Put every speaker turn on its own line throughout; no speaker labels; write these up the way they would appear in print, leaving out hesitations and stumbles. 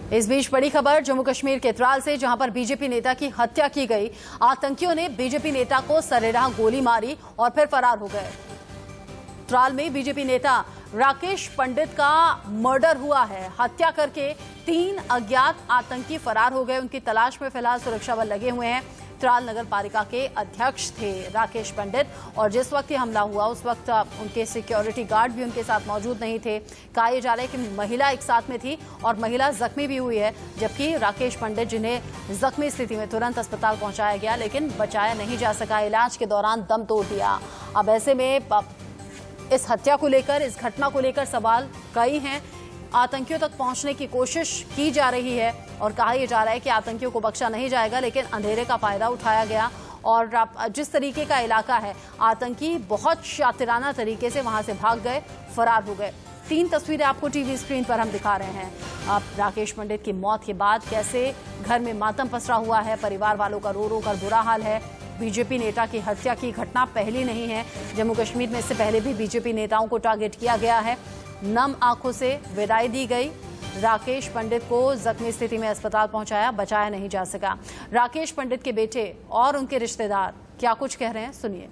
इस बीच बड़ी खबर जम्मू कश्मीर के त्राल से, जहां पर बीजेपी नेता की हत्या की गई। आतंकियों ने बीजेपी नेता को सरेराह गोली मारी और फिर फरार हो गए। त्राल में बीजेपी नेता राकेश पंडित का मर्डर हुआ है। हत्या करके 3 अज्ञात आतंकी फरार हो गए। उनकी तलाश में फिलहाल सुरक्षा बल लगे हुए हैं। त्राल नगर पालिका के अध्यक्ष थे राकेश पंडित, और जिस वक्त ये हमला हुआ उस वक्त उनके सिक्योरिटी गार्ड भी उनके साथ मौजूद नहीं थे। कहा जा रहा है कि महिला एक साथ में थी और महिला जख्मी भी हुई है, जबकि राकेश पंडित, जिन्हें जख्मी स्थिति में तुरंत अस्पताल पहुंचाया गया लेकिन बचाया नहीं जा सका, इलाज के दौरान दम तोड़ दिया। अब ऐसे में इस हत्या को लेकर, इस घटना को लेकर सवाल कई हैं। आतंकियों तक पहुंचने की कोशिश की जा रही है और कहा यह जा रहा है कि आतंकियों को बख्शा नहीं जाएगा, लेकिन अंधेरे का फायदा उठाया गया। और जिस तरीके का इलाका है, आतंकी बहुत शातिराना तरीके से वहां से भाग गए, फरार हो गए। 3 तस्वीरें आपको टीवी स्क्रीन पर हम दिखा रहे हैं। अब राकेश पंडित की मौत के बाद कैसे घर में मातम पसरा हुआ है, परिवार वालों का रो रो कर बुरा हाल है। बीजेपी नेता की हत्या की घटना पहली नहीं है। जम्मू कश्मीर में इससे पहले भी बीजेपी नेताओं को टारगेट किया गया है। नम आंखों से विदाई दी गई। राकेश पंडित को जख्मी स्थिति में अस्पताल पहुंचाया, बचाया नहीं जा सका। राकेश पंडित के बेटे और उनके रिश्तेदार क्या कुछ कह रहे हैं, सुनिए।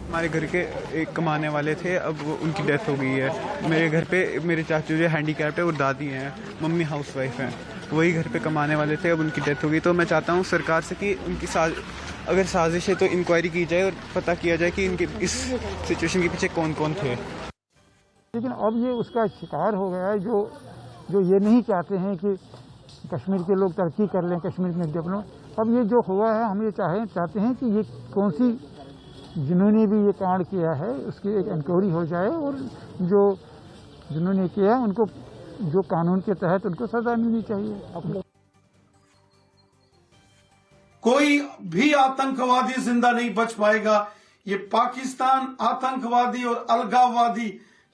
हमारे घर के एक कमाने वाले थे, अब उनकी डेथ हो गई है। मेरे घर पे मेरे चाचू जो हैंडीकैप्ड है और दादी हैं, मम्मी हाउसवाइफ हैं, वही घर पे कमाने वाले थे, अब उनकी डेथ हो गई। तो मैं चाहता हूँ सरकार से कि उनकी अगर साजिश है तो इंक्वायरी की जाए और पता किया जाए कि इनके इस सिचुएशन के पीछे कौन कौन थे।
लेकिन अब ये उसका शिकार हो गया है जो ये नहीं चाहते हैं कि कश्मीर के लोग तरक्की कर लें, कश्मीर में डेवलपमेंट। अब ये जो हुआ है, हम ये चाहते हैं कि ये कौन सी, जिन्होंने भी ये कांड किया है उसकी एक इंक्वायरी हो जाए और जो जिन्होंने किया उनको जो कानून के तहत उनको सजा मिलनी चाहिए।
कोई भी आतंकवादी जिंदा नहीं बच पाएगा। ये पाकिस्तान आतंकवादी और अलगाववादी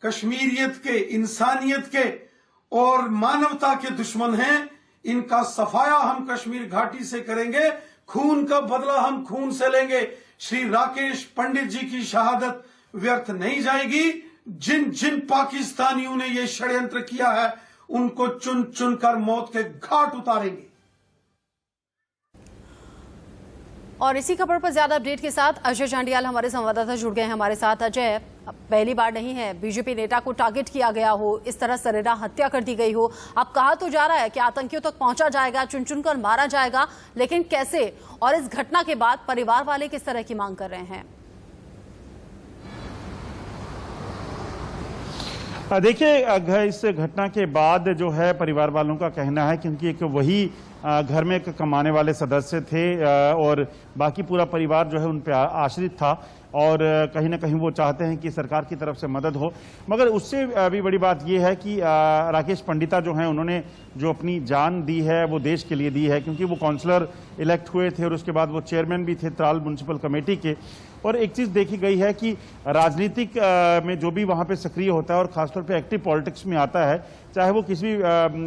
कश्मीरियत के, इंसानियत के और मानवता के दुश्मन हैं। इनका सफाया हम कश्मीर घाटी से करेंगे। खून का बदला हम खून से लेंगे। श्री राकेश पंडित जी की शहादत व्यर्थ नहीं जाएगी। जिन जिन पाकिस्तानियों ने ये षड्यंत्र किया है उनको चुन चुन कर मौत के घाट उतारेंगे।
और इसी खबर पर ज्यादा अपडेट के साथ अजय चांडियाल हमारे संवाददाता जुड़ गए हैं हमारे साथ। अजय, पहली बार नहीं है बीजेपी नेता को टारगेट किया गया हो, इस तरह सरेराह हत्या कर दी गई हो। अब कहा तो जा रहा है कि आतंकियों तक पहुंचा जाएगा, चुन चुन कर मारा जाएगा, लेकिन कैसे? और इस घटना के बाद परिवार वाले किस तरह की मांग कर रहे हैं?
देखिए, इस घटना के बाद जो है परिवार वालों का कहना है, क्योंकि एक वही घर में कमाने वाले सदस्य थे और बाकी पूरा परिवार जो है उन पर आश्रित था और कहीं ना कहीं वो चाहते हैं कि सरकार की तरफ से मदद हो। मगर उससे भी बड़ी बात यह है कि राकेश पंडिता जो हैं, उन्होंने जो अपनी जान दी है वो देश के लिए दी है, क्योंकि वो काउंसलर इलेक्ट हुए थे और उसके बाद वो चेयरमैन भी थे त्राल म्यूनसिपल कमेटी के। और एक चीज़ देखी गई है कि राजनीतिक में जो भी वहाँ पे सक्रिय होता है और खासतौर पे एक्टिव पॉलिटिक्स में आता है, चाहे वो किसी भी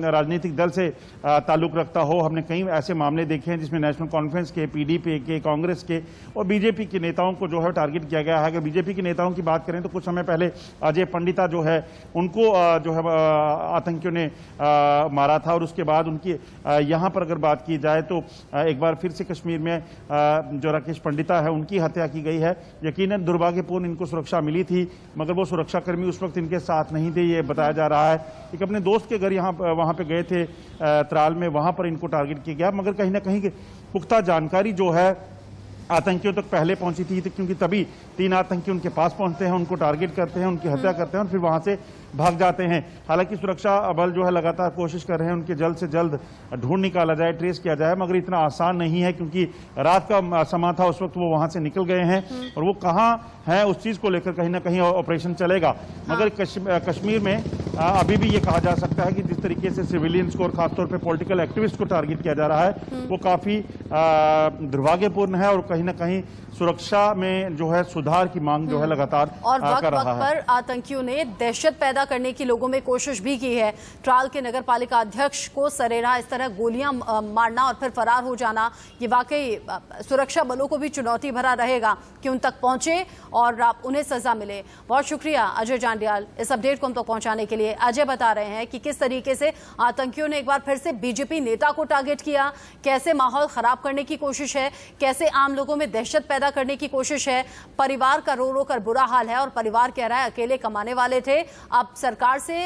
राजनीतिक दल से ताल्लुक रखता हो। हमने कई ऐसे मामले देखे हैं जिसमें नेशनल कॉन्फ्रेंस के, पीडीपी के, कांग्रेस के और बीजेपी के नेताओं को जो है टारगेट किया गया है। अगर बीजेपी के नेताओं की बात करें तो कुछ समय पहले अजय पंडिता जो है उनको जो है आतंकियों ने मारा था, और उसके बाद उनकी यहाँ पर अगर बात की जाए तो एक बार फिर से कश्मीर में जो राकेश पंडिता है उनकी हत्या की गई है। यकीनन दुर्भाग्यपूर्ण इनको सुरक्षा मिली थी, मगर वो सुरक्षाकर्मी उस वक्त इनके साथ नहीं थे। ये बताया जा रहा है कि अपने दोस्त के घर वहां पे गए थे त्राल में, वहां पर इनको टारगेट किया गया। मगर कहीं ना कहीं पुख्ता जानकारी जो है आतंकियों तक पहले पहुंची थी, क्योंकि तभी 3 आतंकी उनके पास पहुंचते हैं, उनको टारगेट करते हैं, उनकी हत्या करते हैं और फिर वहां से भाग जाते हैं। हालांकि सुरक्षा बल जो है लगातार कोशिश कर रहे हैं उनके जल्द से जल्द ढूंढ निकाला जाए, ट्रेस किया जाए, मगर इतना आसान नहीं है, क्योंकि रात का समा था, उस वक्त वो वहां से निकल गए हैं और वो कहाँ हैं उस चीज को लेकर कहीं ना कहीं ऑपरेशन चलेगा। मगर कश्मीर में अभी भी ये कहा जा सकता है कि जिस तरीके से सिविलियंस को और खासतौर पर पॉलिटिकल एक्टिविस्ट को टारगेट किया जा रहा है वो काफी दुर्भाग्यपूर्ण है और कहीं ना कहीं सुरक्षा में जो है सुधार की मांग जो है लगातार
और वक्त
कर
वक्त
रहा है।
पर आतंकियों ने दहशत पैदा करने की लोगों में कोशिश भी की है। ट्राल के नगरपालिका अध्यक्ष को सरेराह इस तरह गोलियां मारना और फिर फरार हो जाना, ये वाकई सुरक्षा बलों को भी चुनौती भरा रहेगा कि उन तक पहुंचे और उन्हें सजा मिले। बहुत शुक्रिया अजय जांडियाल इस अपडेट को हम तक पहुंचाने के लिए। अजय बता रहे हैं कि किस तरीके से आतंकियों ने एक बार फिर से बीजेपी नेता को टारगेट किया, कैसे माहौल खराब करने की कोशिश है, कैसे आम लोगों में दहशत पैदा करने की कोशिश है। परिवार का रो रो कर बुरा हाल है और परिवार कह रहा है अकेले कमाने वाले थे, अब सरकार से